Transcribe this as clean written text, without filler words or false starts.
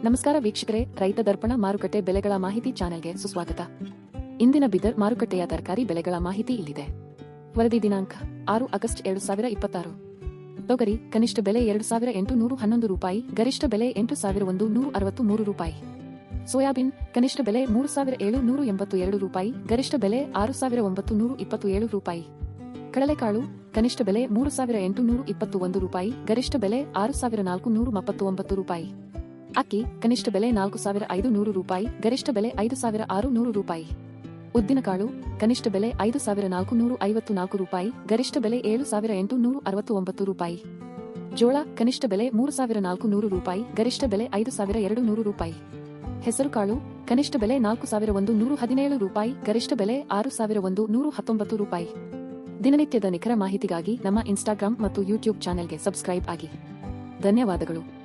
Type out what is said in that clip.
ನಮಸ್ಕಾರ ವೀಕ್ಷಕರೇ, ರೈತ ದರ್ಪಣ ಮಾರುಕಟ್ಟೆ ಬೆಲೆಗಳ ಮಾಹಿತಿ ಚಾನೆಲ್ಗೆ ಸುಸ್ವಾಗತ. ಇಂದಿನ ಬೀದರ್ ಮಾರುಕಟ್ಟೆಯ ತರಕಾರಿ ಬೆಲೆಗಳ ಮಾಹಿತಿ ಇಲ್ಲಿದೆ. ವರದಿ ದಿನಾಂಕ 6 ಆಗಸ್ಟ್ 2026. ತೊಗರಿ ಕನಿಷ್ಠ ಬೆಲೆ 2811 ರೂಪಾಯಿ, ಗರಿಷ್ಠ ಬೆಲೆ 8163 ರೂಪಾಯಿ. ಸೋಯಾಬೀನ್ ಕನಿಷ್ಠ ಬೆಲೆ 3782 ರೂಪಾಯಿ, ಗರಿಷ್ಠ ಬೆಲೆ 6927 ರೂಪಾಯಿ. ಕಡಲೆಕಾಳು ಕನಿಷ್ಠ ಬೆಲೆ 3821 ರೂಪಾಯಿ, ಗರಿಷ್ಠ ಬೆಲೆ 6439 ರೂಪಾಯಿ. ಅಕ್ಕಿ ಕನಿಷ್ಠ ಬೆಲೆ 4500 ರೂಪಾಯಿ, ಗರಿಷ್ಠ ಬೆಲೆ 5600 ರೂಪಾಯಿ. ಉದ್ದಿನಕಾಳು ಕನಿಷ್ಠ ಬೆಲೆ 5454 ರೂಪಾಯಿ, ಗರಿಷ್ಠ ಬೆಲೆ 7869 ರೂಪಾಯಿ. ಜೋಳ ಕನಿಷ್ಠ ಬೆಲೆ 3400 ರೂಪಾಯಿ, ಗರಿಷ್ಠ ಬೆಲೆ 5200 ರೂಪಾಯಿ. ಹೆಸರುಕಾಳು ಕನಿಷ್ಠ ಬೆಲೆ 4117 ರೂಪಾಯಿ, ಗರಿಷ್ಠ ಬೆಲೆ 6119 ರೂಪಾಯಿ. ದಿನನಿತ್ಯದ ನಿಖರ ಮಾಹಿತಿಗಾಗಿ ನಮ್ಮ ಇನ್ಸ್ಟಾಗ್ರಾಂ ಮತ್ತು ಯೂಟ್ಯೂಬ್ ಚಾನೆಲ್ಗೆ ಸಬ್ಸ್ಕ್ರೈಬ್ ಆಗಿ. ಧನ್ಯವಾದಗಳು.